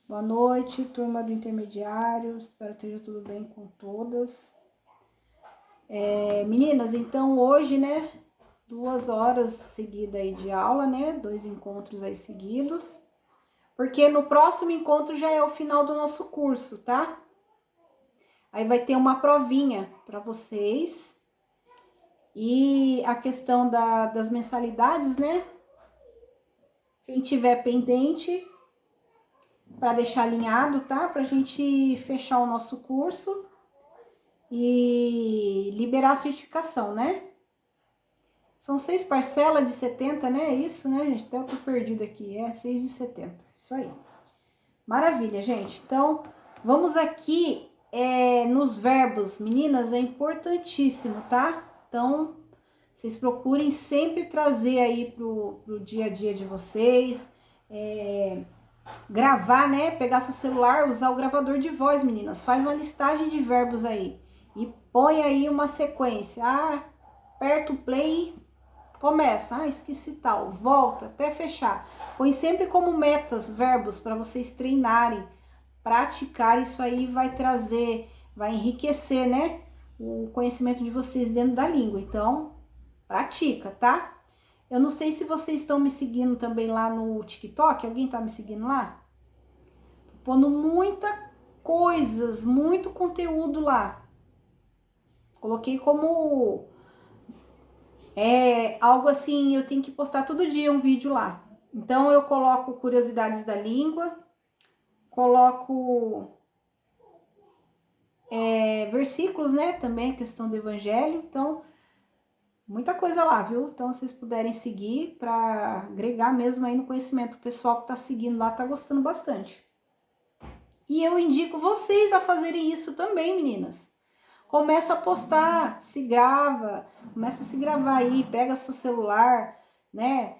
Boa noite, turma do intermediário. Espero que esteja tudo bem com todas. Meninas, então hoje, né, 2 horas seguidas aí de aula, né, 2 encontros aí seguidos, porque no próximo encontro já é o final do nosso curso, tá? Aí vai ter uma provinha para vocês e a questão das mensalidades, né? Quem tiver pendente, para deixar alinhado, tá? Pra gente fechar o nosso curso e liberar a certificação, né? São 6 parcelas de 70, né? É isso, né, gente? Até eu tô perdida aqui. 6 de 70. Isso aí. Maravilha, gente. Então, vamos aqui nos verbos. Meninas, é importantíssimo, tá? Então, vocês procurem sempre trazer aí pro dia a dia de vocês. Gravar, né? Pegar seu celular, usar o gravador de voz, meninas. Faz uma listagem de verbos aí. E põe aí uma sequência. Aperta o play, começa. Esqueci tal. Volta até fechar. Põe sempre como metas verbos para vocês treinarem. Praticar isso aí vai trazer, vai enriquecer, né? O conhecimento de vocês dentro da língua. Então, pratica, tá? Eu não sei se vocês estão me seguindo também lá no TikTok. Alguém tá me seguindo lá? Pondo muita coisas, muito conteúdo lá. Coloquei como algo assim, eu tenho que postar todo dia um vídeo lá. Então eu coloco curiosidades da língua, coloco versículos, né? Também a questão do evangelho. Então, muita coisa lá, viu? Então, se vocês puderem seguir para agregar mesmo aí no conhecimento. O pessoal que tá seguindo lá tá gostando bastante. E eu indico vocês a fazerem isso também, meninas. Começa a postar, se grava, começa a se gravar aí, pega seu celular, né?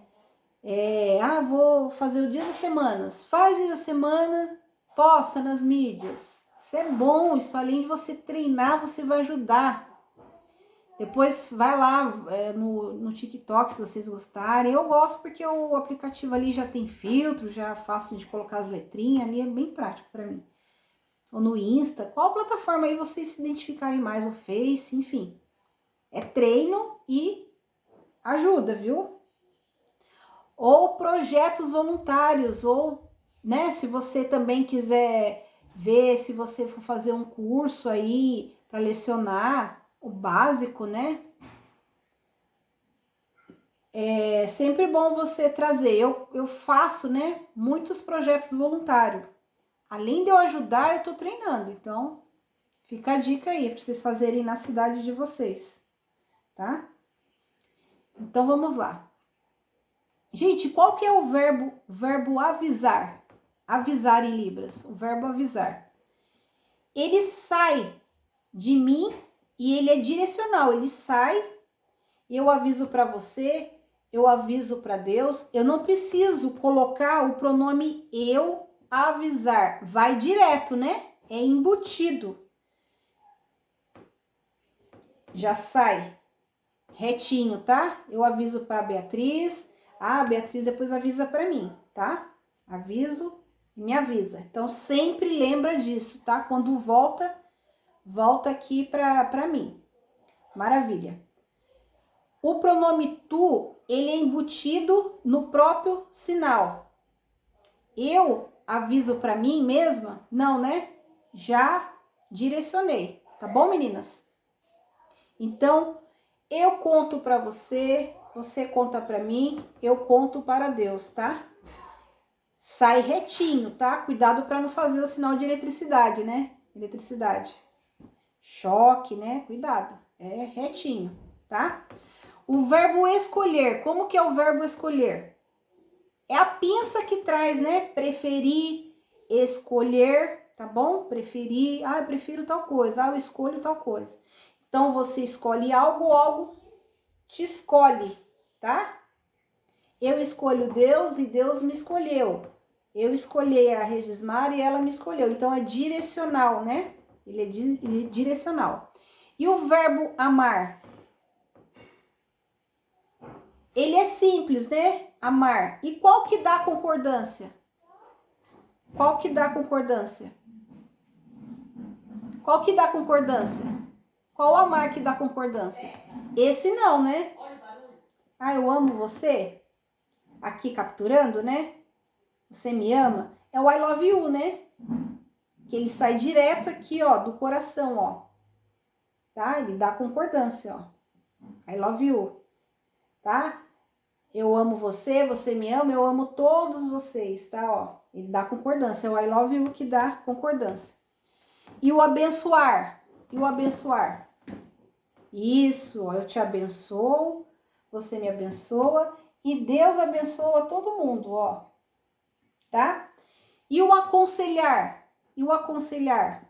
Vou fazer o dia das semanas. Faz o dia da semana, posta nas mídias. Isso é bom, isso além de você treinar, você vai ajudar. Depois vai lá no TikTok se vocês gostarem. Eu gosto porque o aplicativo ali já tem filtro, já é fácil de colocar as letrinhas ali, é bem prático para mim. Ou no Insta, qual plataforma aí vocês se identificarem mais, o Face, enfim. É treino e ajuda, viu? Ou projetos voluntários, ou, né, se você também quiser ver, se você for fazer um curso aí para lecionar o básico, né? É sempre bom você trazer. Eu faço, né, muitos projetos voluntários. Além de eu ajudar, eu tô treinando. Então, fica a dica aí para vocês fazerem na cidade de vocês, tá? Então, vamos lá. Gente, qual que é o verbo avisar? Avisar em Libras, o verbo avisar. Ele sai de mim e ele é direcional. Ele sai, eu aviso para você, eu aviso para Deus. Eu não preciso colocar o pronome eu avisar. Vai direto, né? É embutido. Já sai retinho, tá? Eu aviso para Beatriz. A Beatriz depois avisa para mim, tá? Aviso e me avisa. Então, sempre lembra disso, tá? Quando volta aqui para mim. Maravilha. O pronome tu, ele é embutido no próprio sinal. Eu aviso para mim mesma? Não, né? Já direcionei. Tá bom, meninas? Então, eu conto para você, você conta para mim, eu conto para Deus, tá? Sai retinho, tá? Cuidado para não fazer o sinal de eletricidade, né? Eletricidade. Choque, né? Cuidado. É retinho, tá? O verbo escolher. Como que é o verbo escolher? É a pinça que traz, né? Preferir, escolher, tá bom? Preferir. Eu prefiro tal coisa. Eu escolho tal coisa. Então, você escolhe algo, algo te escolhe, tá? Eu escolho Deus e Deus me escolheu. Eu escolhi a Regismar e ela me escolheu. Então, é direcional, né? Ele é direcional. E o verbo amar? Ele é simples, né? Amar. E qual que dá concordância? Qual que dá concordância? Qual que dá concordância? Qual o amar que dá concordância? Esse não, né? Ah, eu amo você. Aqui capturando, né? Você me ama. É o I love you, né? Que ele sai direto aqui, ó, do coração, ó. Tá? Ele dá concordância, ó. I love you. Tá? Eu amo você, você me ama, eu amo todos vocês, tá? Ó, ele dá concordância. É o I love you que dá concordância. E o abençoar? E o abençoar? Isso, ó, eu te abençoo, você me abençoa e Deus abençoa todo mundo, ó. Tá? E o aconselhar? E o aconselhar?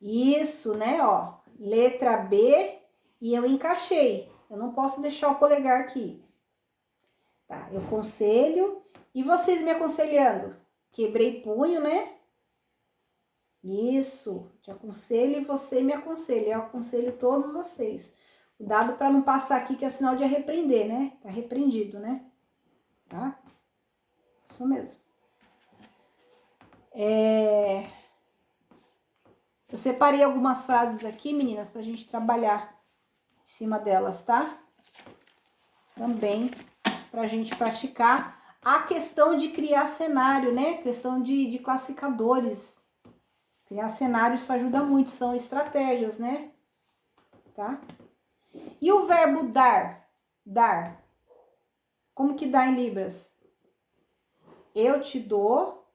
Isso, né, ó. Letra B e eu encaixei. Eu não posso deixar o polegar aqui. Tá, eu aconselho. E vocês me aconselhando? Quebrei punho, né? Isso. Te aconselho e você me aconselha. Eu aconselho todos vocês. Cuidado para não passar aqui que é sinal de repreender, né? Tá repreendido, né? Tá? Isso mesmo. Eu separei algumas frases aqui, meninas, pra gente trabalhar em cima delas, tá? Também pra gente praticar a questão de criar cenário, né? Questão de classificadores. Criar cenário, isso ajuda muito, são estratégias, né? Tá? E o verbo dar? Dar. Como que dá em Libras? Eu te dou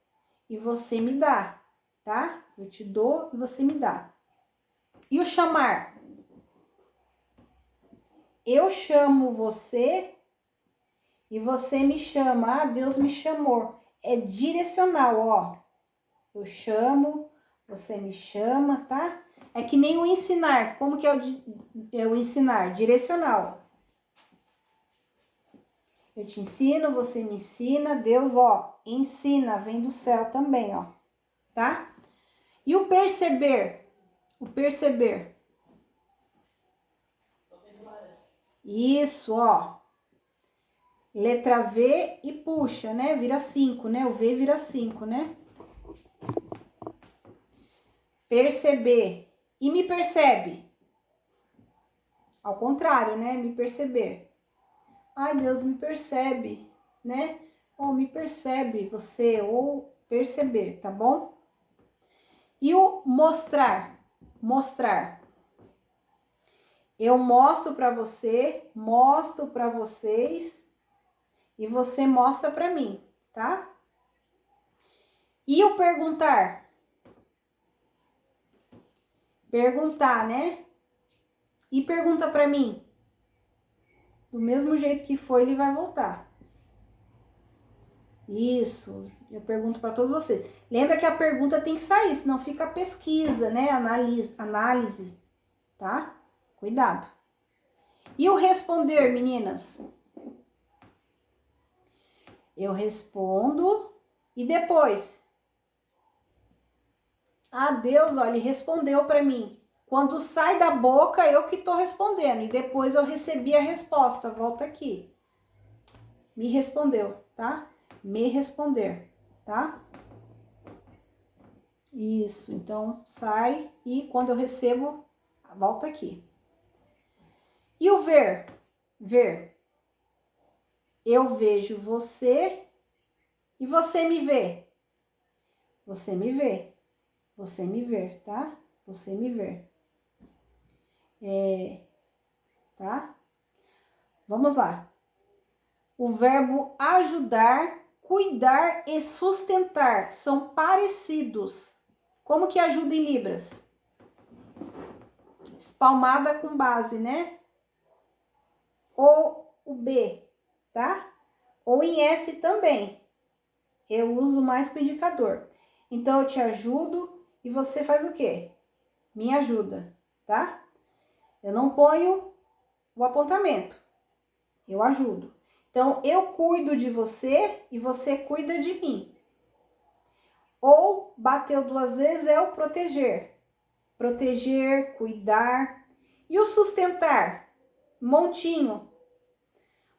e você me dá, tá? Eu te dou e você me dá. E o chamar? Eu chamo você e você me chama. Ah, Deus me chamou. É direcional, ó. Eu chamo, você me chama, tá? É que nem o ensinar. Como que é o ensinar? Direcional. Eu te ensino, você me ensina. Deus, ó, ensina. Vem do céu também, ó. Tá? E o perceber? O perceber. Isso, ó. Letra V e puxa, né? Vira 5, né? O V vira 5, né? Perceber. E me percebe? Ao contrário, né? Me perceber. Ai, Deus, me percebe, né? Ou me percebe você, ou perceber, tá bom? E o mostrar? Mostrar. Eu mostro para você, mostro para vocês e você mostra para mim, tá? E o perguntar? Perguntar, né? E pergunta para mim. Do mesmo jeito que foi, ele vai voltar. Isso, eu pergunto para todos vocês. Lembra que a pergunta tem que sair, senão fica pesquisa, né? Análise, tá? Cuidado. E o responder, meninas? Eu respondo e depois? Ah, Deus, olha, ele respondeu para mim. Quando sai da boca, eu que tô respondendo. E depois eu recebi a resposta. Volta aqui. Me respondeu, tá? Me responder, tá? Isso, então sai e quando eu recebo, volta aqui. E o ver? Ver. Eu vejo você e você me vê. Você me vê. Você me ver, tá? Você me ver. Tá? Vamos lá. O verbo ajudar, cuidar e sustentar são parecidos. Como que ajuda em Libras? Espalmada com base, né? Ou o B, tá? Ou em S também. Eu uso mais com indicador. Então, eu te ajudo e você faz o quê? Me ajuda, tá? Eu não ponho o apontamento. Eu ajudo. Então, eu cuido de você e você cuida de mim. Ou bateu 2 vezes é o proteger. Proteger, cuidar. E o sustentar? Montinho.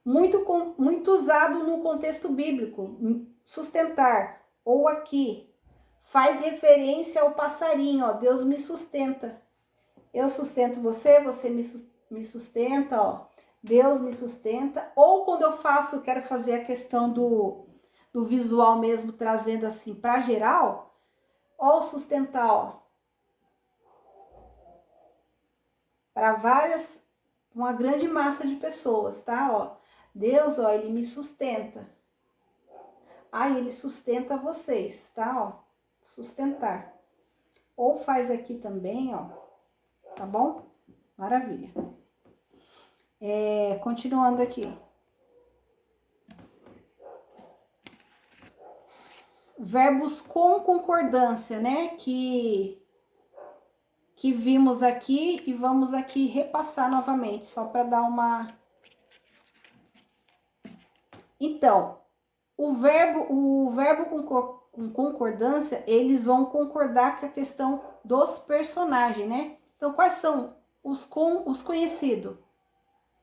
Muito usado no contexto bíblico. Sustentar. ou aqui, faz referência ao passarinho, ó. Deus me sustenta. Eu sustento você, você me sustenta, ó. Deus me sustenta. Ou quando eu faço, quero fazer a questão do visual mesmo, trazendo assim para geral, ó, sustentar, ó. Para uma grande massa de pessoas, tá? Ó, Deus, ó, ele me sustenta. Aí ele sustenta vocês, tá? Ó, sustentar. Ou faz aqui também, ó, tá bom? Maravilha. Continuando aqui. Verbos com concordância, né? Que vimos aqui e vamos aqui repassar novamente, só para dar uma... Então, o verbo com concordância, eles vão concordar com a questão dos personagens, né? Então, quais são os conhecidos?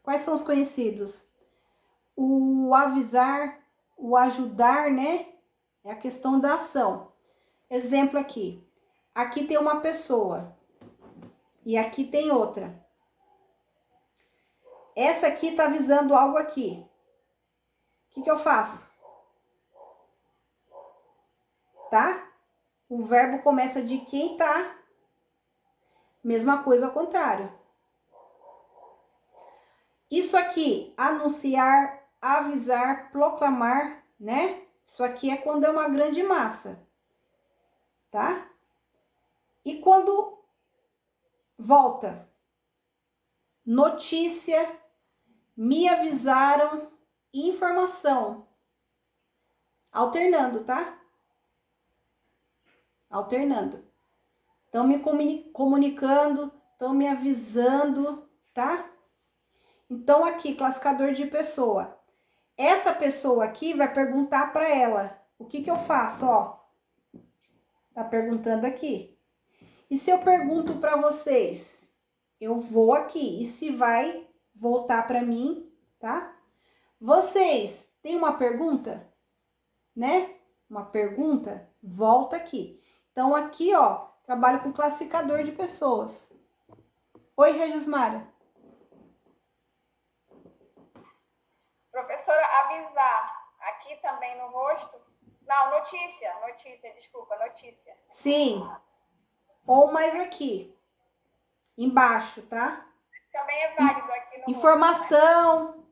Quais são os conhecidos? O avisar, o ajudar, né? É a questão da ação. Exemplo aqui. Aqui tem uma pessoa e aqui tem outra. Essa aqui tá avisando algo aqui. O que eu faço? Tá? O verbo começa de quem tá. Mesma coisa ao contrário. Isso aqui, anunciar, avisar, proclamar, né? Isso aqui é quando é uma grande massa, tá? E quando volta, notícia, me avisaram, informação. Alternando, tá? Alternando. Estão me comunicando, estão me avisando, tá? Então, aqui, classificador de pessoa. Essa pessoa aqui vai perguntar para ela, o que eu faço, ó? Tá perguntando aqui. E se eu pergunto para vocês, eu vou aqui, e se vai voltar para mim, tá? Vocês têm uma pergunta, né? Uma pergunta, volta aqui. Então, aqui, ó, trabalho com classificador de pessoas. Oi, Regismara. Professora, avisar aqui também no rosto? Não, notícia, desculpa, notícia. Sim. Ou mais aqui, embaixo, tá? Também é válido aqui no informação, rosto, né?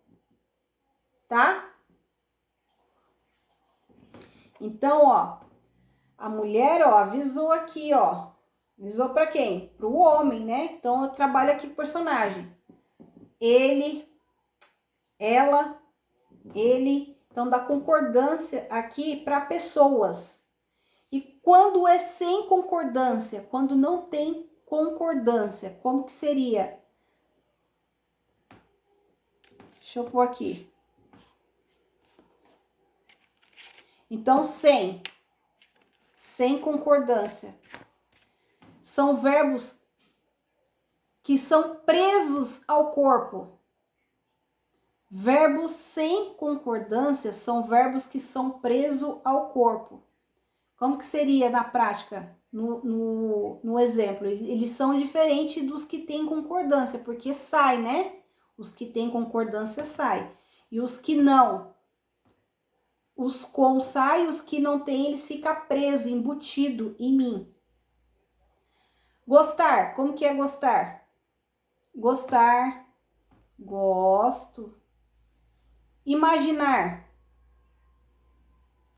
Tá? Então, ó, a mulher, ó, avisou aqui, ó. Avisou para quem? Para o homem, né? Então, eu trabalho aqui com personagem. Ele, ela, ele. Então, dá concordância aqui para pessoas. E quando é sem concordância, quando não tem concordância, como que seria? Deixa eu pôr aqui. Então, sem concordância. São verbos que são presos ao corpo. Verbos sem concordância são verbos que são presos ao corpo. Como que seria na prática, no exemplo? Eles são diferentes dos que têm concordância, porque sai, né? Os que têm concordância sai. E os que não, os com sai, os que não têm, eles ficam presos, embutido em mim. Gostar, como que é gostar? Gostar, gosto. Imaginar,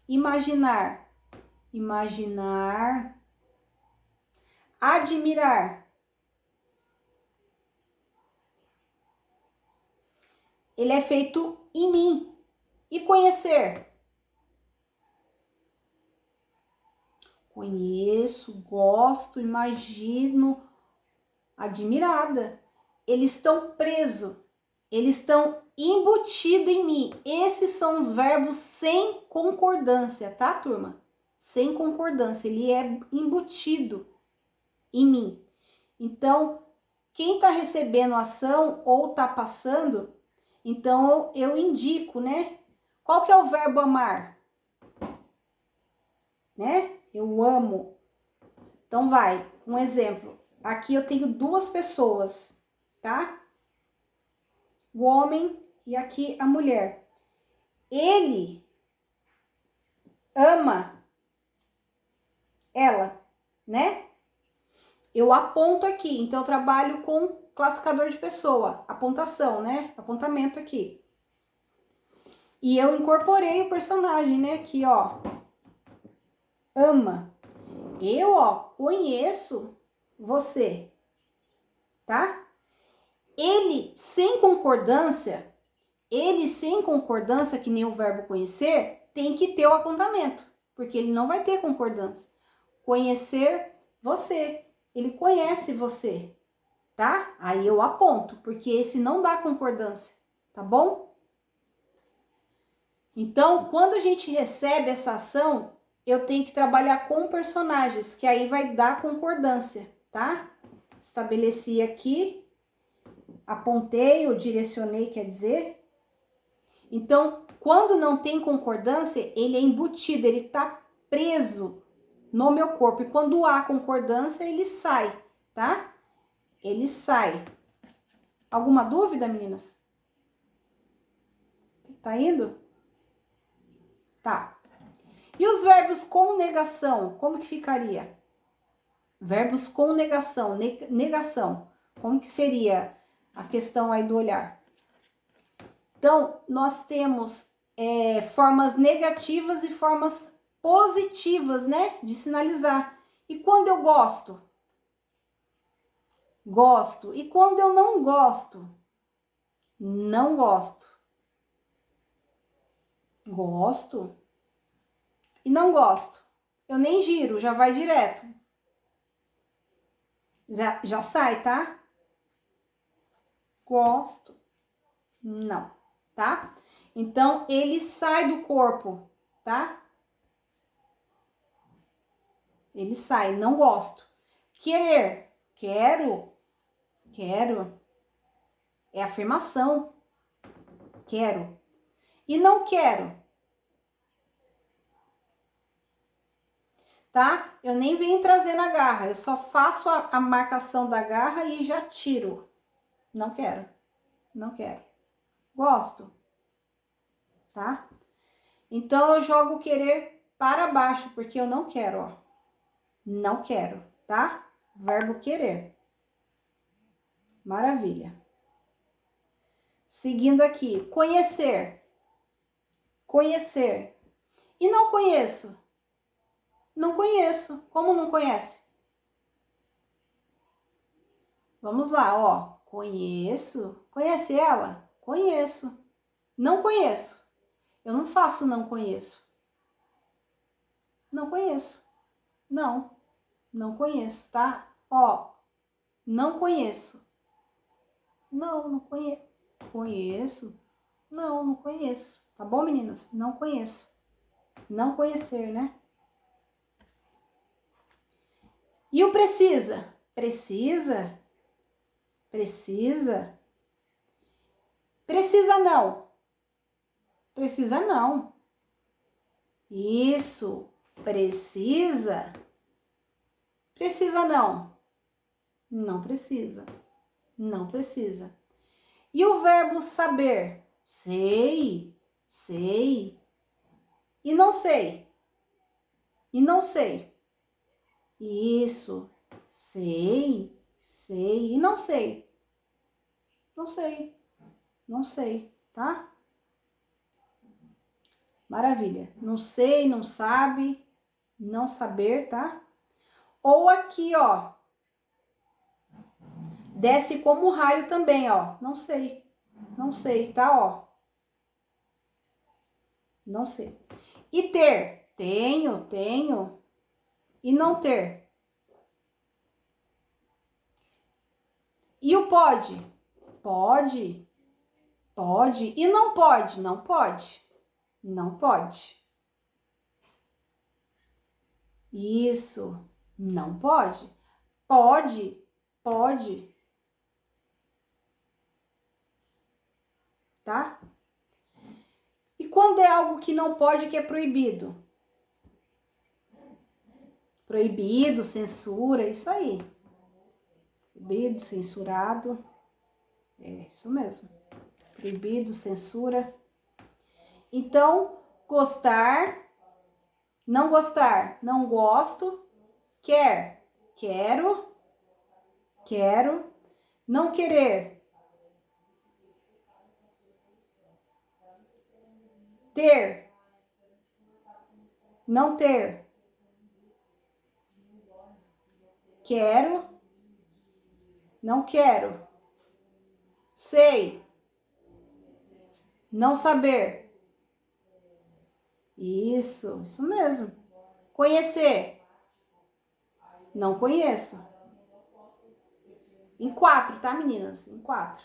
imaginar, imaginar. Admirar, ele é feito em mim. E conhecer, conheço, gosto, imagino, admirada. Eles estão presos, eles estão embutidos em mim. Esses são os verbos sem concordância, tá, turma? Sem concordância, ele é embutido em mim. Então, quem está recebendo a ação ou está passando, então eu indico, né? Qual que é o verbo amar? né? Eu amo. Então, vai, um exemplo. Aqui eu tenho duas pessoas, tá? O homem e aqui a mulher. Ele ama ela, né? Eu aponto aqui, então eu trabalho com classificador de pessoa, apontação, né? Apontamento aqui. E eu incorporei o personagem, né? Aqui, ó. Ama. Eu, ó, conheço você, tá? Ele sem concordância, que nem o verbo conhecer, tem que ter o apontamento, porque ele não vai ter concordância. Conhecer você, ele conhece você, tá? Aí eu aponto, porque esse não dá concordância, tá bom? Então, quando a gente recebe essa ação, eu tenho que trabalhar com personagens, que aí vai dar concordância, tá? Estabeleci aqui, apontei ou direcionei, quer dizer. Então, quando não tem concordância, ele é embutido, ele tá preso no meu corpo. E quando há concordância, ele sai, tá? Ele sai. Alguma dúvida, meninas? Tá indo? Tá. E os verbos com negação, como que ficaria? Verbos com negação, negação. Como que seria a questão aí do olhar? Então, nós temos formas negativas e formas positivas, né? De sinalizar. E quando eu gosto? Gosto. E quando eu não gosto? Não gosto. Gosto. E não gosto. Eu nem giro, já vai direto. Já sai, tá? Gosto. Não, tá? Então, ele sai do corpo, tá? Ele sai, não gosto. Querer, quero, quero. É afirmação, quero. E não quero, tá? Eu nem venho trazendo a garra, eu só faço a marcação da garra e já tiro. Não quero, não quero. Gosto, tá? Então, eu jogo o querer para baixo, porque eu não quero, ó. Não quero, tá? Verbo querer. Maravilha. Seguindo aqui, conhecer. Conhecer. E não conheço. Não conheço. Como não conhece? Vamos lá, ó. Conheço. Conhece ela? Conheço. Não conheço. Eu não faço não conheço. Não conheço. Não. Não conheço, tá? Ó. Não conheço. Não, não conheço. Conheço? Não, não conheço. Tá bom, meninas? Não conheço. Não conhecer, né? E o precisa? Precisa? Precisa? Precisa não. Precisa não. Isso. Precisa? Precisa não. Não precisa. Não precisa. E o verbo saber? Sei. Sei. E não sei. E não sei. Isso. Sei. Sei. E não sei. Não sei. Não sei, tá? Maravilha. Não sei, não sabe, não saber, tá? Ou aqui, ó. Desce como raio também, ó. Não sei. Não sei, tá, ó. Não sei. E ter? Tenho, tenho. E não ter? E o pode? Pode. Pode. E não pode? Não pode. Não pode. Isso. Não pode. Pode. Pode. Tá? E quando é algo que não pode, que é proibido? Proibido, censura, isso aí. Proibido, censurado. É isso mesmo. Proibido, censura. Então, gostar, não gostar, não gosto. Quer, quero, quero. Não querer. Ter, não ter. Quero, não quero. Sei, não saber. Isso mesmo. Conhecer, não conheço. Em 4, tá, meninas? Em 4.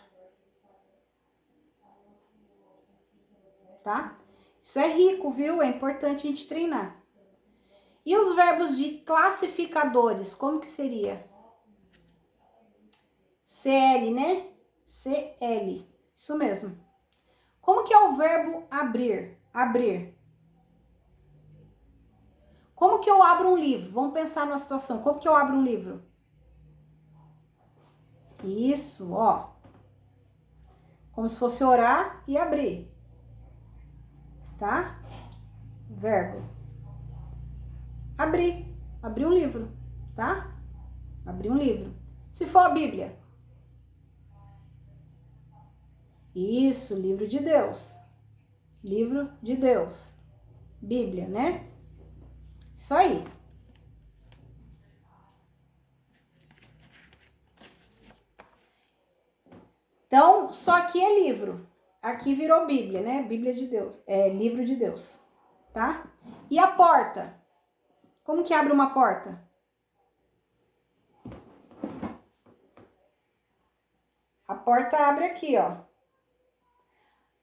Tá? Isso é rico, viu? É importante a gente treinar. E os verbos de classificadores, como que seria? CL, né? CL. Isso mesmo. Como que é o verbo abrir? Abrir. Como que eu abro um livro? Vamos pensar numa situação. Como que eu abro um livro? Isso, ó. Como se fosse orar e abrir. Tá? Verbo. Abrir. Abrir um livro. Tá? Abrir um livro. Se for a Bíblia. Isso, livro de Deus. Livro de Deus. Bíblia, né? Isso aí. Então, só aqui é livro. Aqui virou Bíblia, né? Bíblia de Deus. É livro de Deus. Tá? E a porta? Como que abre uma porta? A porta abre aqui, ó.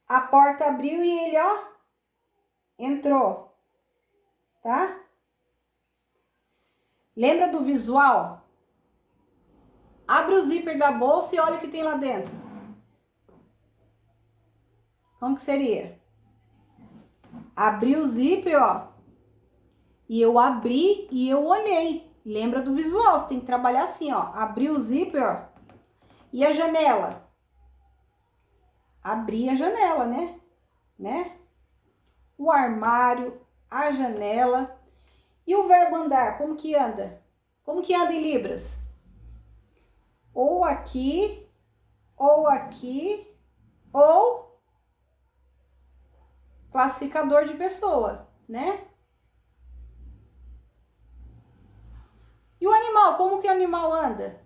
A porta abriu e ele, ó, entrou. Tá? Lembra do visual? Abre o zíper da bolsa e olha o que tem lá dentro. Como que seria? Abri o zíper, ó. E eu abri e eu olhei. Lembra do visual? Você tem que trabalhar assim, ó. Abri o zíper, ó. E a janela? Abri a janela, né? O armário, a janela. E o verbo andar, como que anda? Como que anda em libras? Ou aqui, ou aqui, ou classificador de pessoa, né? E o animal, como que o animal anda?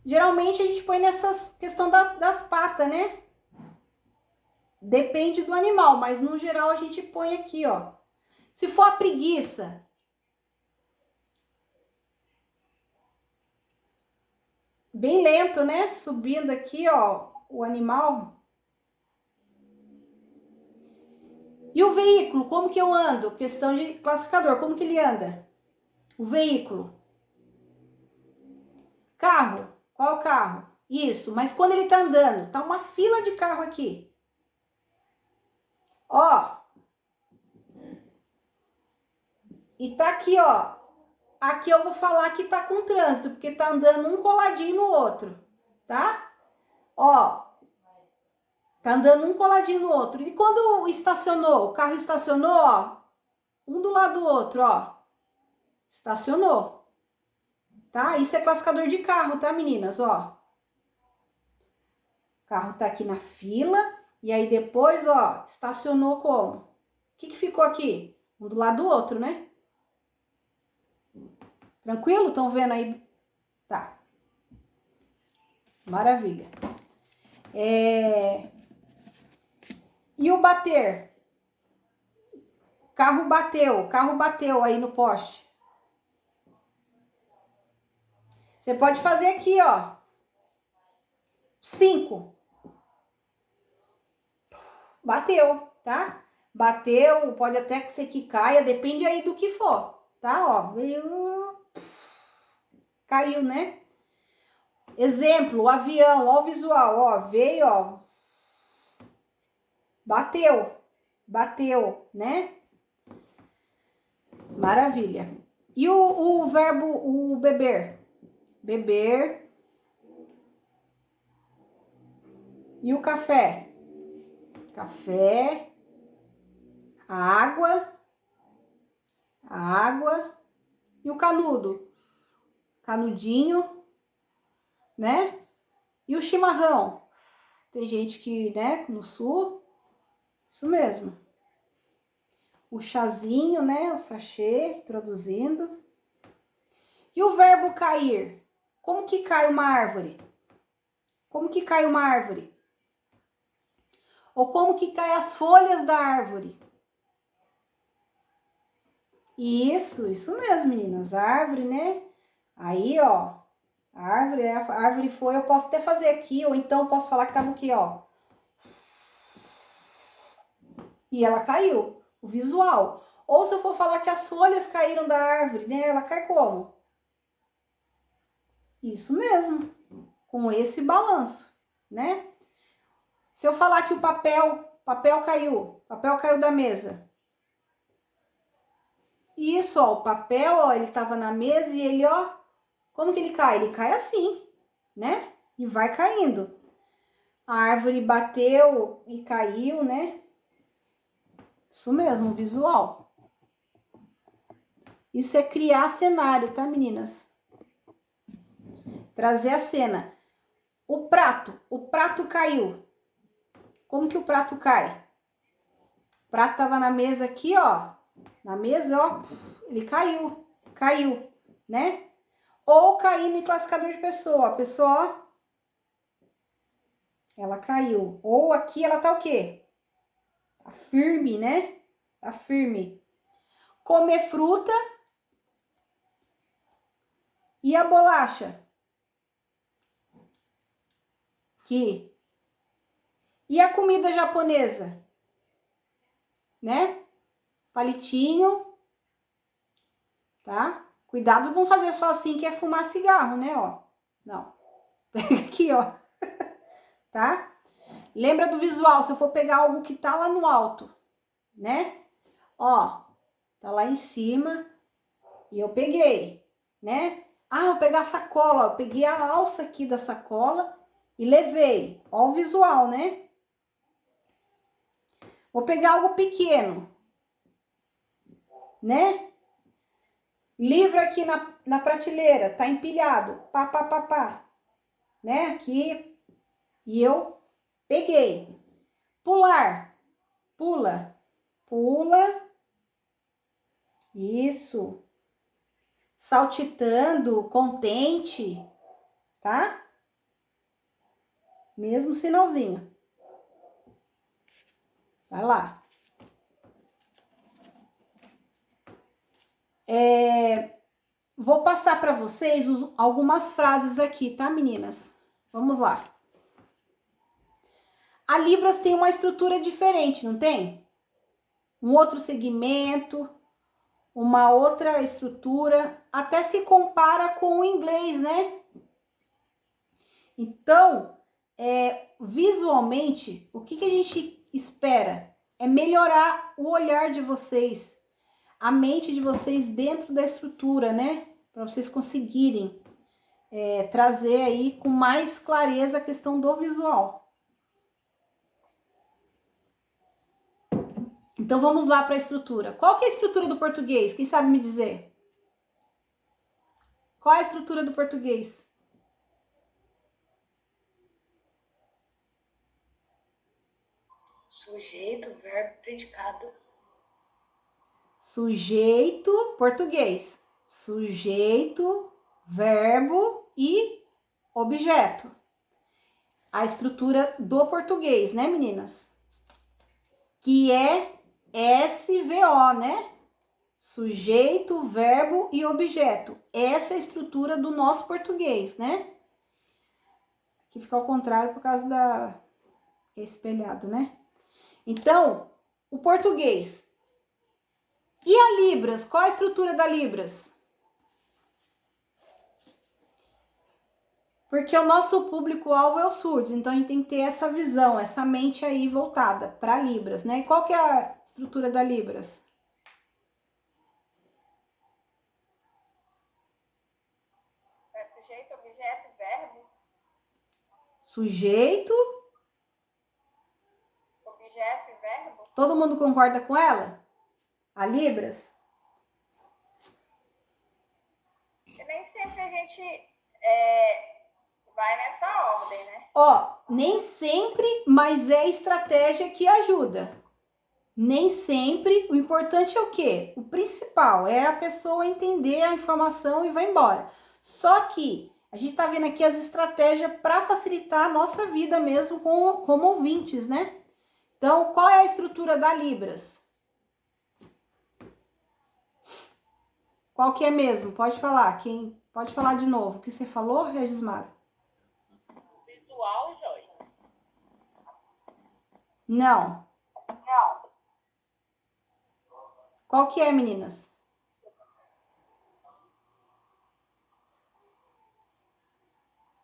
Geralmente a gente põe nessa questão das patas, né? Depende do animal, mas no geral a gente põe aqui, ó. Se for a preguiça, bem lento, né? Subindo aqui, ó, o animal. E o veículo, como que eu ando? Questão de classificador, como que ele anda? O veículo. Carro, qual é o carro? Isso, mas quando ele tá andando, tá uma fila de carro aqui. Ó. E tá aqui, ó. Aqui eu vou falar que tá com trânsito, porque tá andando um coladinho no outro, tá? Ó. Tá andando um coladinho no outro. E quando estacionou, o carro estacionou, ó. Um do lado do outro, ó. Estacionou. Tá? Isso é classificador de carro, tá, meninas? Ó. O carro tá aqui na fila. E aí depois, ó, estacionou como? O que ficou aqui? Um do lado do outro, né? Tranquilo? Estão vendo aí? Tá. Maravilha. E o bater? Carro bateu aí no poste. Você pode fazer aqui, ó. 5. Bateu, tá? Bateu, pode até ser que caia, depende aí do que for, tá? Ó, veio, caiu, né? Exemplo, o avião, ó o visual, ó, veio, ó, bateu, né? Maravilha. E o verbo, o beber? Beber. E o café? Café. Água. Água. E o canudo? Canudinho, né? E o chimarrão? Tem gente que, né, no sul, isso mesmo. O chazinho, né, o sachê, traduzindo. E o verbo cair? Como que cai uma árvore? Como que cai uma árvore? Ou como que cai as folhas da árvore? Isso mesmo, meninas. Árvore, né? Aí, ó, a árvore foi, eu posso até fazer aqui, ou então eu posso falar que tava aqui, ó. E ela caiu, o visual. Ou se eu for falar que as folhas caíram da árvore, né? Ela cai como? Isso mesmo, com esse balanço, né? Se eu falar que o papel caiu da mesa. Isso, ó, o papel, ó, ele tava na mesa e ele, ó, como que ele cai? Ele cai assim, né? E vai caindo. A árvore bateu e caiu, né? Isso mesmo, visual. Isso é criar cenário, tá, meninas? Trazer a cena. O prato caiu. Como que o prato cai? O prato tava na mesa aqui, ó. Na mesa, ó, ele caiu, né? Ou caindo em classificador de pessoa. A pessoa, ó, ela caiu. Ou aqui ela tá o quê? Tá firme, né? Tá firme. Comer fruta. E a bolacha? Aqui. E a comida japonesa? Né? Palitinho. Tá? Cuidado, não fazer só assim que é fumar cigarro, né? Ó. Não. Pega aqui, ó. Tá? Lembra do visual, se eu for pegar algo que tá lá no alto, né? Ó, tá lá em cima e eu peguei, né? Ah, eu vou pegar a sacola, ó, eu peguei a alça aqui da sacola e levei. Ó o visual, né? Vou pegar algo pequeno, né? Livro aqui na prateleira, tá empilhado, pá, né? Aqui, e eu peguei. Pular, pula, isso. Saltitando, contente, tá? Mesmo sinalzinho. Vai lá. Vou passar para vocês algumas frases aqui, tá, meninas? Vamos lá. A Libras tem uma estrutura diferente, não tem? Um outro segmento, uma outra estrutura, até se compara com o inglês, né? Então, visualmente, o que a gente espera? É melhorar o olhar de vocês, a mente de vocês dentro da estrutura, né? Para vocês conseguirem trazer aí com mais clareza a questão do visual. Então, vamos lá para a estrutura. Qual que é a estrutura do português? Quem sabe me dizer? Qual é a estrutura do português? Sujeito, verbo, predicado. Sujeito, português. Sujeito, verbo e objeto. A estrutura do português, né, meninas? Que é SVO, né? Sujeito, verbo e objeto. Essa é a estrutura do nosso português, né? Aqui fica ao contrário por causa da espelhado, né? Então, o português. E a Libras? Qual a estrutura da Libras? Porque o nosso público-alvo é o surdo, então a gente tem que ter essa visão, essa mente aí voltada para Libras, né? E qual que é a estrutura da Libras? sujeito, objeto e verbo. Sujeito. Objeto e verbo. Todo mundo concorda com ela? A Libras? E nem sempre a gente vai nessa ordem, né? Ó, nem sempre, mas é estratégia que ajuda. Nem sempre. O importante é o quê? O principal é a pessoa entender a informação e vai embora. Só que a gente está vendo aqui as estratégias para facilitar a nossa vida mesmo como ouvintes, né? Então, qual é a estrutura da Libras? Qual que é mesmo? Pode falar. Quem pode falar de novo? O que você falou, Regismar? Visual, Joyce? Não. Não. Qual que é, meninas?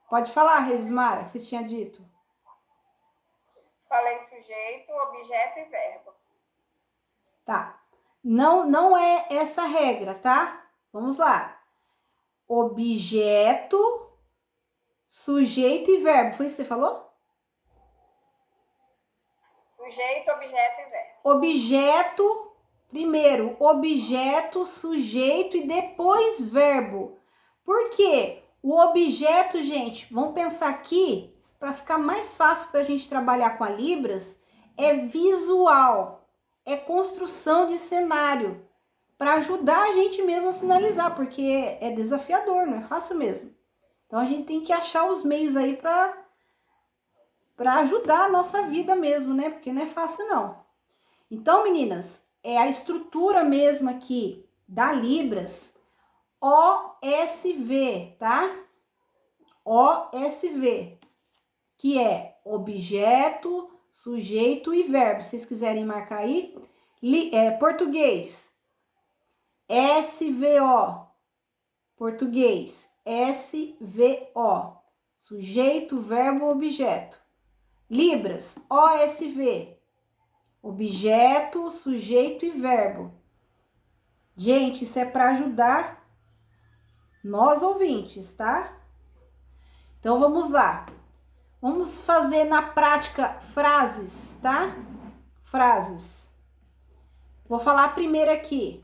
Pode falar, Regismara, que você tinha dito. Falei sujeito, objeto e verbo. Tá. Não é essa regra, tá? Vamos lá. Objeto, sujeito e verbo. Foi isso que você falou? Sujeito, objeto e verbo. Objeto, primeiro, objeto, sujeito e depois verbo. Por quê? O objeto, gente, vamos pensar aqui, para ficar mais fácil para a gente trabalhar com a Libras, é visual, é construção de cenário, para ajudar a gente mesmo a sinalizar, porque é desafiador, não é fácil mesmo. Então a gente tem que achar os meios aí para ajudar a nossa vida mesmo, né? Porque não é fácil não. Então, meninas, é a estrutura mesmo aqui da Libras, OSV, tá? OSV, que é objeto, sujeito e verbo. Se vocês quiserem marcar aí, português, SVO, português, SVO, sujeito, verbo, objeto. Libras, OSV, objeto, sujeito e verbo. Gente, isso é para ajudar nós ouvintes, tá? Então vamos lá. Vamos fazer na prática frases, tá? Frases. Vou falar primeiro aqui.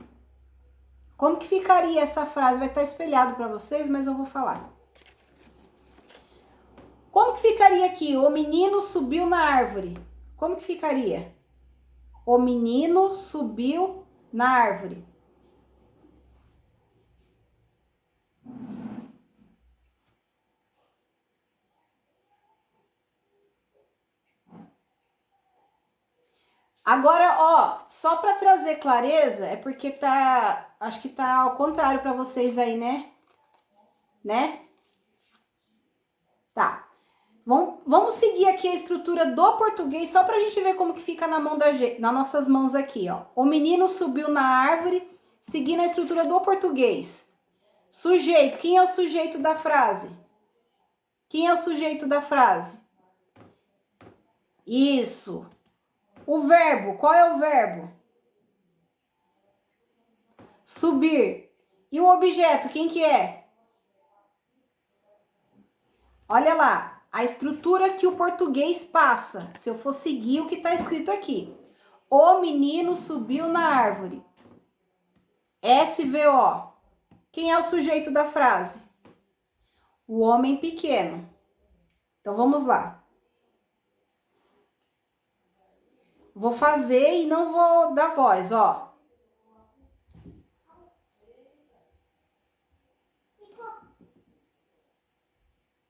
Como que ficaria essa frase? Vai estar espelhado para vocês, mas eu vou falar. Como que ficaria aqui? O menino subiu na árvore. Como que ficaria? O menino subiu na árvore. Agora, ó, só para trazer clareza, é porque acho que tá ao contrário para vocês aí, né? Né? Tá. Vamos seguir aqui a estrutura do português só para a gente ver como que fica na mão nas nossas mãos aqui, ó. O menino subiu na árvore, seguindo a estrutura do português. Sujeito, quem é o sujeito da frase? Quem é o sujeito da frase? Isso. O verbo, qual é o verbo? Subir. E o objeto, quem que é? Olha lá, a estrutura que o português passa, se eu for seguir o que está escrito aqui. O menino subiu na árvore. SVO. Quem é o sujeito da frase? O homem pequeno. Então, vamos lá. Vou fazer e não vou dar voz, ó.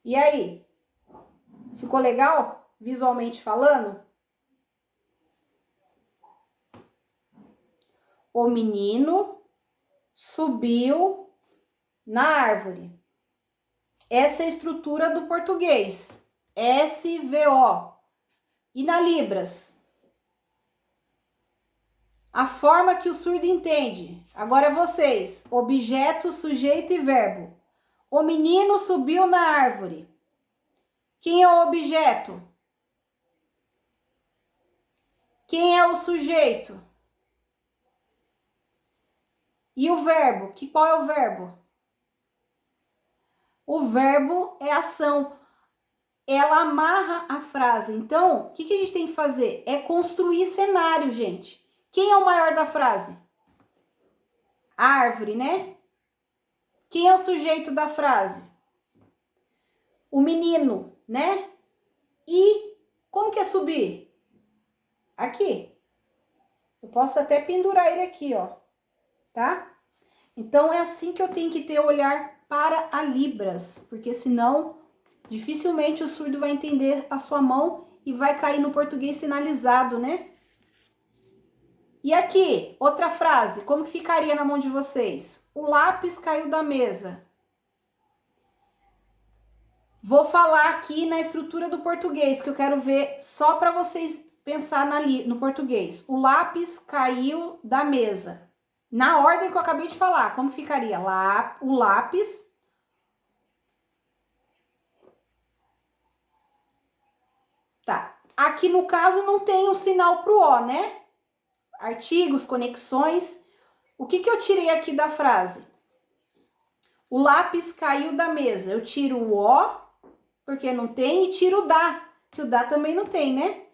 E aí? Ficou legal? Visualmente falando? O menino subiu na árvore. Essa é a estrutura do português. SVO. E na Libras? A forma que o surdo entende. Agora vocês. Objeto, sujeito e verbo. O menino subiu na árvore. Quem é o objeto? Quem é o sujeito? E o verbo? Qual é o verbo? O verbo é ação. Ela amarra a frase. Então, o que a gente tem que fazer? É construir cenário, gente. Quem é o maior da frase? A árvore, né? Quem é o sujeito da frase? O menino, né? E como que é subir? Aqui. Eu posso até pendurar ele aqui, ó. Tá? Então, é assim que eu tenho que ter olhar para a Libras. Porque senão, dificilmente o surdo vai entender a sua mão e vai cair no português sinalizado, né? E aqui, outra frase. Como que ficaria na mão de vocês? O lápis caiu da mesa. Vou falar aqui na estrutura do português, que eu quero ver só para vocês pensar no português. O lápis caiu da mesa. Na ordem que eu acabei de falar, como ficaria? O lápis. Tá. Aqui no caso não tem um sinal pro O, né? Artigos, conexões. O que eu tirei aqui da frase? O lápis caiu da mesa. Eu tiro o O, porque não tem, e tiro o da, que o da também não tem, né?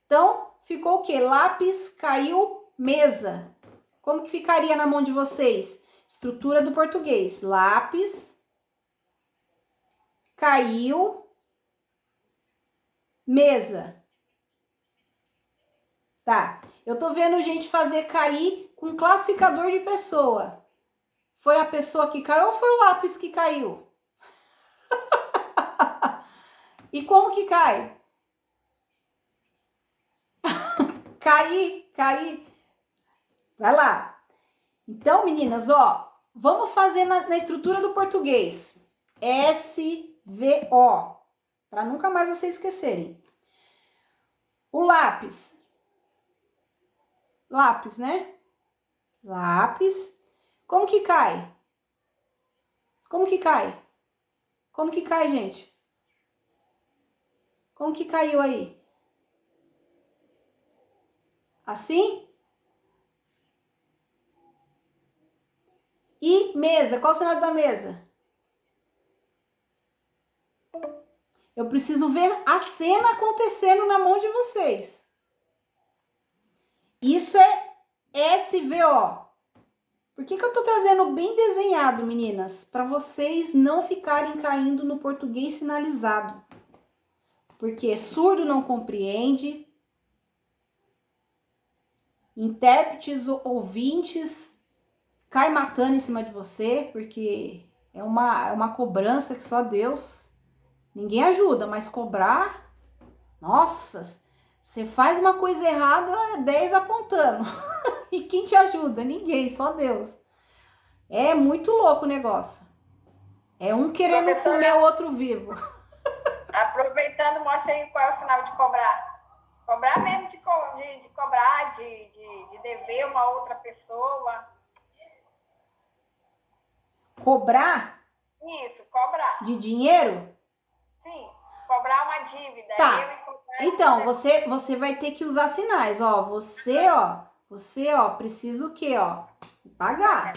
Então, ficou o quê? Lápis caiu mesa. Como que ficaria na mão de vocês? Estrutura do português. Lápis caiu mesa. Tá. Eu tô vendo gente fazer cair com classificador de pessoa. Foi a pessoa que caiu ou foi o lápis que caiu? E como que cai? Cair. Vai lá. Então, meninas, ó, vamos fazer na estrutura do português. SVO, para nunca mais vocês esquecerem. O lápis. Lápis, né? Lápis. Como que cai? Como que cai? Como que cai, gente? Como que caiu aí? Assim? E mesa. Qual o sinal da mesa? Eu preciso ver a cena acontecendo na mão de vocês. Isso é SVO. Por que eu tô trazendo bem desenhado, meninas? Para vocês não ficarem caindo no português sinalizado. Porque surdo não compreende, intérpretes, ouvintes, cai matando em cima de você, porque é uma cobrança que só Deus, ninguém ajuda, mas cobrar, nossa, você faz uma coisa errada, é 10 apontando. E quem te ajuda? Ninguém, só Deus. É muito louco o negócio. É um querendo comer o outro vivo. Aproveitando, mostra aí qual é o sinal de cobrar. Cobrar mesmo de cobrar, de dever uma outra pessoa. Cobrar? Isso, cobrar. De dinheiro? Sim, cobrar uma dívida. Tá. Então, você vai ter que usar sinais, ó. Você, precisa o quê, ó? Pagar,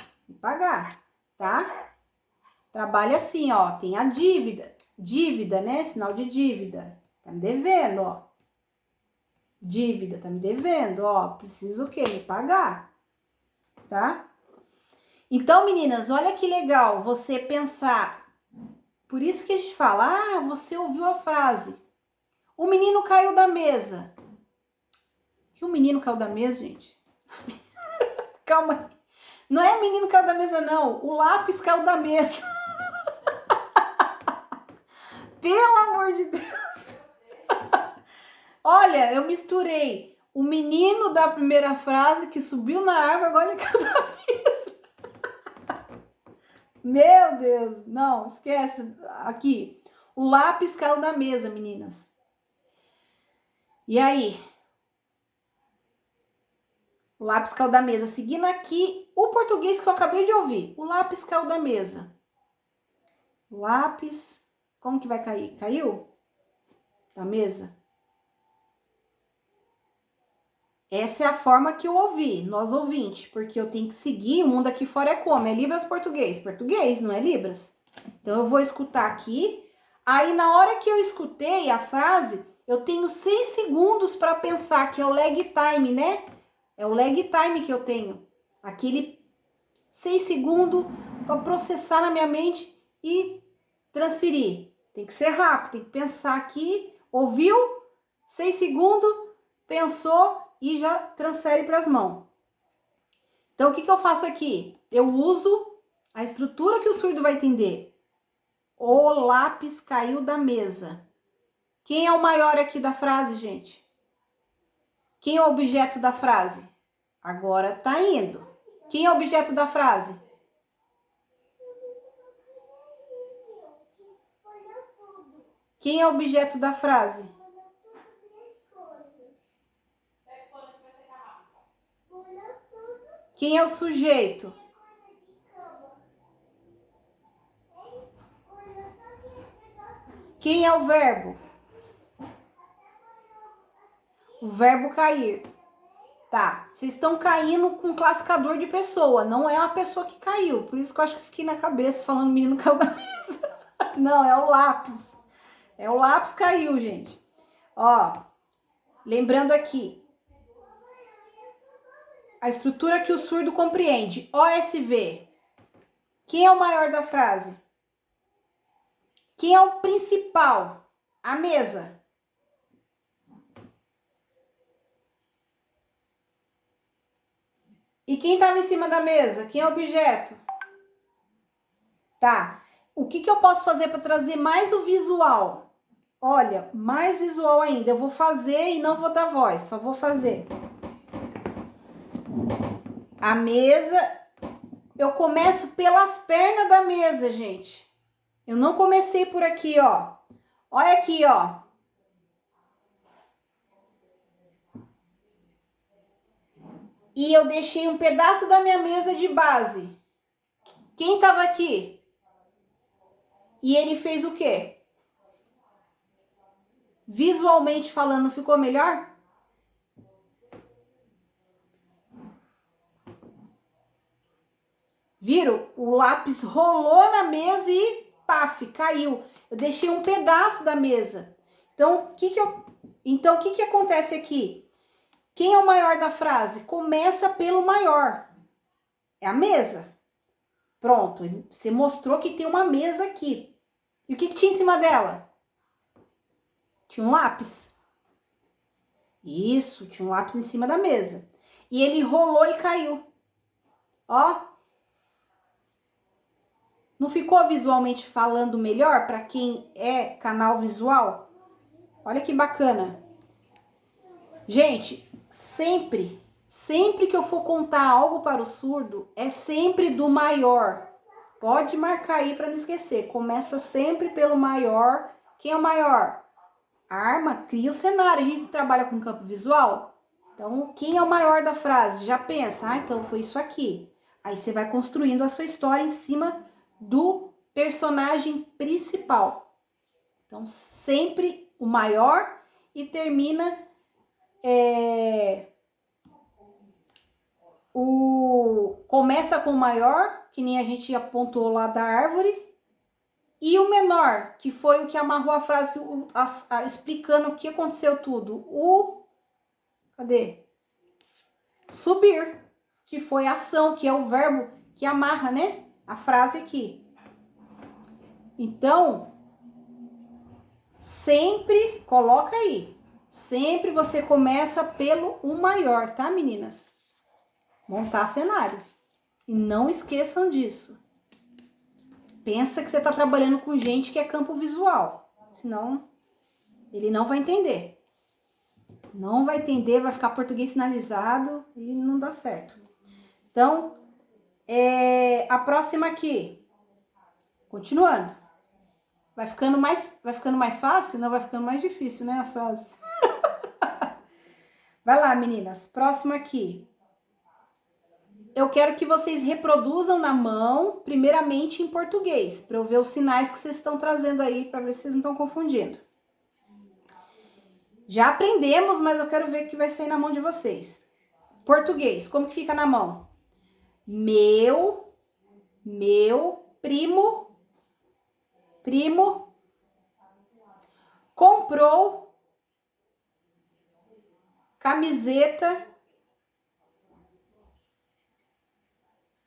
tá? Trabalha assim, ó. Tem a dívida, né? Sinal de dívida. Tá me devendo, ó. Dívida, tá me devendo, ó. Precisa o quê? Me pagar, tá? Então, meninas, olha que legal você pensar. Por isso que a gente fala, você ouviu a frase. O menino caiu da mesa. Que o menino caiu da mesa, gente? Calma aí. Não é o menino caiu da mesa, não. O lápis caiu da mesa. Pelo amor de Deus. Olha, eu misturei o menino da primeira frase que subiu na árvore, agora ele caiu da mesa. Meu Deus. Não, esquece. Aqui. O lápis caiu da mesa, meninas. E aí? O lápis caiu da mesa. Seguindo aqui o português que eu acabei de ouvir. O lápis caiu da mesa. O lápis. Como que vai cair? Caiu? Da mesa? Essa é a forma que eu ouvi, nós ouvintes. Porque eu tenho que seguir. O mundo aqui fora é como? É Libras português? Português, não é Libras? Então, eu vou escutar aqui. Aí, na hora que eu escutei a frase, eu tenho 6 segundos para pensar, que é o lag time, né? É o lag time que eu tenho. Aquele 6 segundos para processar na minha mente e transferir. Tem que ser rápido, tem que pensar aqui. Ouviu? 6 segundos, pensou e já transfere para as mãos. Então, o que eu faço aqui? Eu uso a estrutura que o surdo vai entender. O lápis caiu da mesa. Quem é o maior aqui da frase, gente? Quem é o objeto da frase? Agora tá indo. Quem é o objeto da frase? Quem é o objeto da frase? Quem é o sujeito? Quem é o verbo? O verbo cair. Tá, vocês estão caindo com classificador de pessoa, não é uma pessoa que caiu. Por isso que eu acho que fiquei na cabeça falando menino caiu da mesa. Não, é o lápis. É o lápis caiu, gente. Ó, lembrando aqui. A estrutura que o surdo compreende. OSV. Quem é o maior da frase? Quem é o principal? A mesa. E quem estava em cima da mesa? Quem é o objeto? Tá. O que eu posso fazer para trazer mais o visual? Olha, mais visual ainda. Eu vou fazer e não vou dar voz, só vou fazer. A mesa, eu começo pelas pernas da mesa, gente. Eu não comecei por aqui, ó. Olha aqui, ó. E eu deixei um pedaço da minha mesa de base. Quem estava aqui? E ele fez o quê? Visualmente falando, ficou melhor? Viram? O lápis rolou na mesa e paf, caiu. Eu deixei um pedaço da mesa. Então, o que acontece aqui? Quem é o maior da frase? Começa pelo maior. É a mesa. Pronto, você mostrou que tem uma mesa aqui. E o que tinha em cima dela? Tinha um lápis. Isso, tinha um lápis em cima da mesa. E ele rolou e caiu. Ó. Não ficou visualmente falando melhor para quem é canal visual? Olha que bacana. Gente, sempre que eu for contar algo para o surdo, é sempre do maior. Pode marcar aí para não esquecer. Começa sempre pelo maior. Quem é o maior? A arma cria o cenário. A gente trabalha com campo visual. Então, quem é o maior da frase? Já pensa, então foi isso aqui. Aí você vai construindo a sua história em cima do personagem principal. Então, sempre o maior e termina começa com o maior, que nem a gente apontou lá da árvore, e o menor, que foi o que amarrou a frase explicando o que aconteceu tudo. Cadê? Subir, que foi a ação, que é o verbo que amarra, né? A frase aqui. Então, sempre, coloca aí, sempre você começa pelo o maior, tá, meninas? Montar cenário. E não esqueçam disso. Pensa que você está trabalhando com gente que é campo visual. Senão, ele não vai entender. Não vai entender, vai ficar português sinalizado e não dá certo. Então, a próxima aqui. Continuando. Vai ficando mais fácil? Não, vai ficando mais difícil, né, as frases? Vai lá, meninas. Próxima aqui. Eu quero que vocês reproduzam na mão, primeiramente em português, para eu ver os sinais que vocês estão trazendo aí, para ver se vocês não estão confundindo. Já aprendemos, mas eu quero ver o que vai sair na mão de vocês. Português, como que fica na mão? Meu primo primo comprou camiseta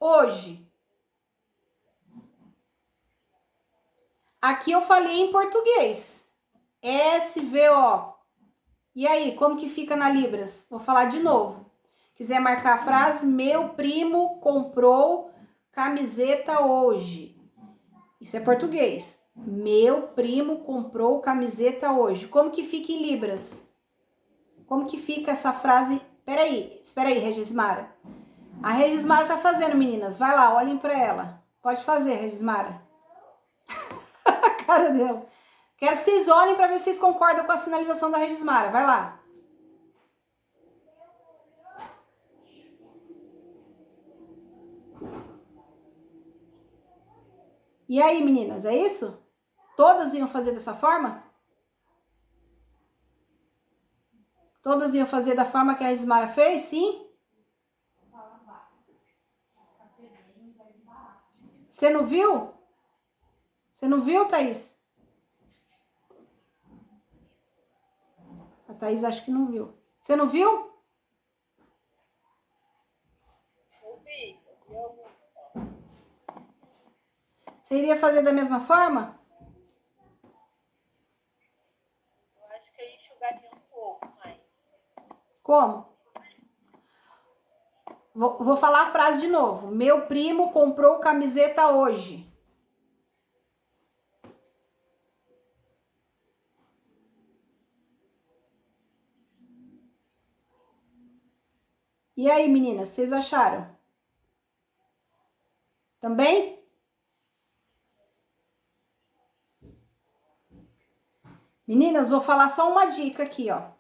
hoje. Aqui eu falei em português. SVO. E aí, como que fica na Libras? Vou falar de novo. Quiser marcar a frase, meu primo comprou camiseta hoje. Isso é português. Meu primo comprou camiseta hoje. Como que fica em Libras? Como que fica essa frase? Espera aí, Regismara. A Regismara tá fazendo, meninas. Vai lá, olhem para ela. Pode fazer, Regismara. A cara dela. Quero que vocês olhem para ver se vocês concordam com a sinalização da Regismara. Vai lá. E aí, meninas, é isso? Todas iam fazer dessa forma? Todas iam fazer da forma que a Regismara fez? Sim? Você não viu? Você não viu, Thaís? A Thaís acho que não viu. Você não viu? Eu vi. Você iria fazer da mesma forma? Eu acho que eu enxugaria um pouco mais. Como? Vou falar a frase de novo. Meu primo comprou camiseta hoje. E aí, meninas, vocês acharam? Também? Meninas, vou falar só uma dica aqui, ó.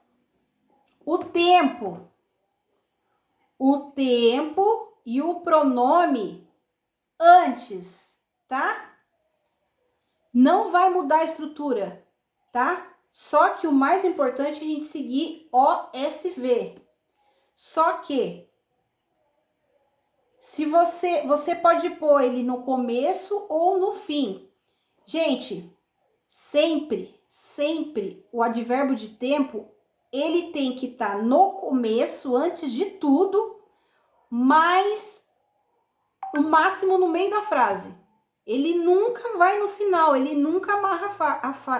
O tempo e o pronome antes, tá? Não vai mudar a estrutura, tá? Só que o mais importante é a gente seguir OSV. Só que se você pode pôr ele no começo ou no fim. Gente, sempre o advérbio de tempo, ele tem que estar no começo, antes de tudo, mas o máximo no meio da frase. Ele nunca vai no final, ele nunca amarra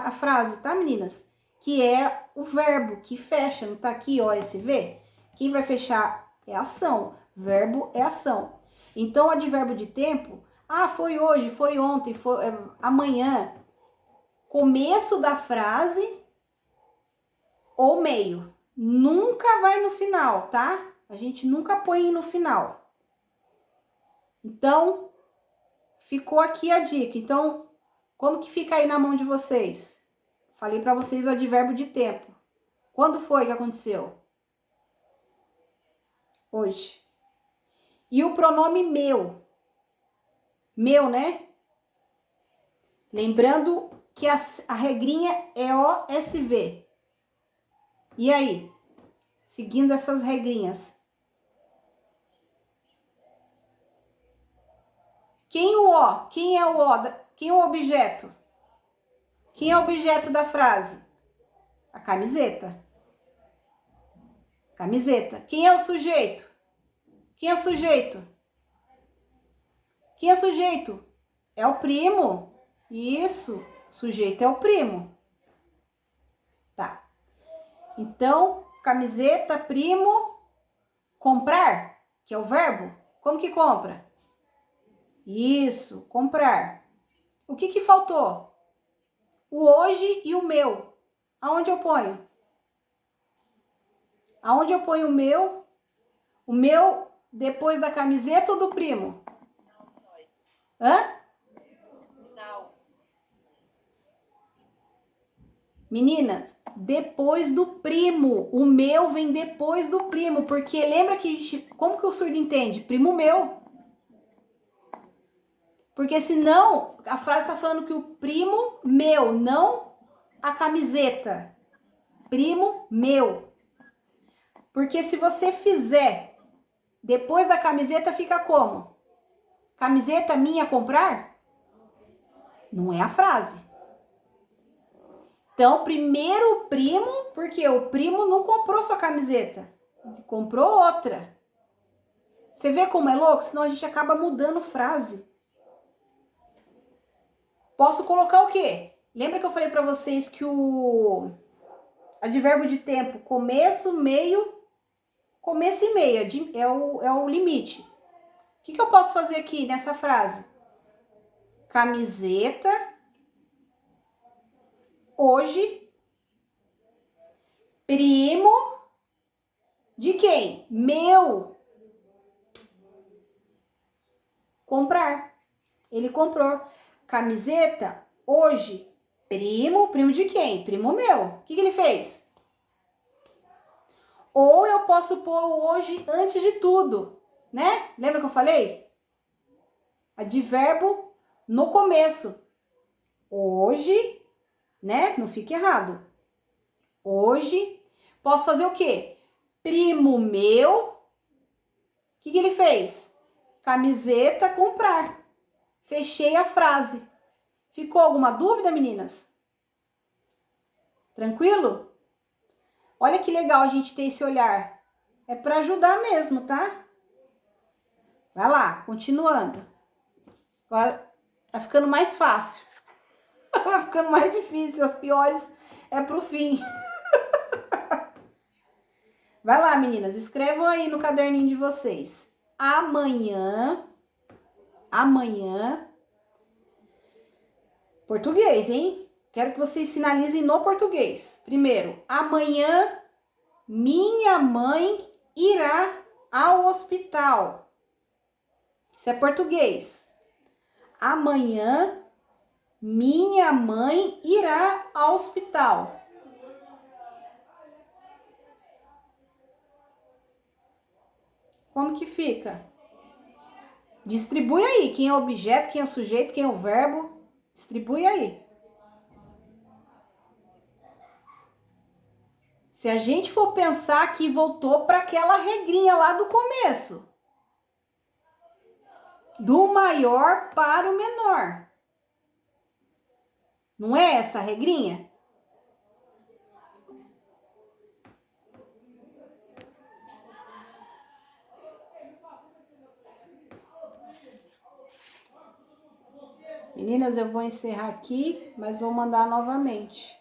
a frase, tá, meninas? Que é o verbo que fecha, não tá aqui, ó, SV? Quem vai fechar é ação, verbo é ação. Então, o advérbio de tempo, foi hoje, foi ontem, foi amanhã. Começo da frase ou meio. Nunca vai no final, tá? A gente nunca põe no final. Então, ficou aqui a dica. Então, como que fica aí na mão de vocês? Falei para vocês o advérbio de tempo. Quando foi que aconteceu? Hoje. E o pronome meu. Meu, né? Lembrando que a regrinha é OSV. E aí? Seguindo essas regrinhas. Quem é o O? Quem é o objeto? Quem é o objeto da frase? A camiseta. Camiseta. Quem é o sujeito? Quem é o sujeito? Quem é o sujeito? É o primo. Isso. Sujeito é o primo. Tá. Então, camiseta, primo, comprar, que é o verbo. Como que compra? Isso, comprar. O que faltou? O hoje e o meu. Aonde eu ponho? Aonde eu ponho o meu? O meu depois da camiseta ou do primo? Hã? Não. Menina, depois do primo. O meu vem depois do primo. Porque lembra que a gente... Como que o surdo entende? Primo meu. Porque senão a frase está falando que o primo meu, não a camiseta. Primo meu. Porque se você fizer depois da camiseta, fica como? Camiseta minha comprar? Não é a frase. Então, primeiro o primo, porque o primo não comprou sua camiseta, ele comprou outra. Você vê como é louco? Senão a gente acaba mudando frase. Posso colocar o quê? Lembra que eu falei para vocês que o advérbio de tempo, começo, meio, começo e meio, é o limite. O que eu posso fazer aqui nessa frase? Camiseta, hoje, primo, de quem? Meu. Comprar. Ele comprou. Camiseta, hoje, primo, primo de quem? Primo meu. O que ele fez? Ou eu posso pôr o hoje antes de tudo, né? Lembra que eu falei? Advérbio no começo. Hoje, né? Não fique errado. Hoje, posso fazer o quê? Primo meu. O que ele fez? Camiseta, comprar. Fechei a frase. Ficou alguma dúvida, meninas? Tranquilo? Olha que legal a gente ter esse olhar. É para ajudar mesmo, tá? Vai lá, continuando. Agora tá ficando mais fácil. Vai ficando mais difícil. As piores é pro fim. Vai lá, meninas. Escrevam aí no caderninho de vocês. Amanhã. Português, hein? Quero que vocês sinalizem no português. Primeiro, amanhã minha mãe irá ao hospital. Isso é português. Amanhã minha mãe irá ao hospital. Como que fica? Distribui aí. Quem é o objeto, quem é o sujeito, quem é o verbo. Distribui aí. Se a gente for pensar que voltou para aquela regrinha lá do começo. Do maior para o menor. Não é essa a regrinha? Meninas, eu vou encerrar aqui, mas vou mandar novamente.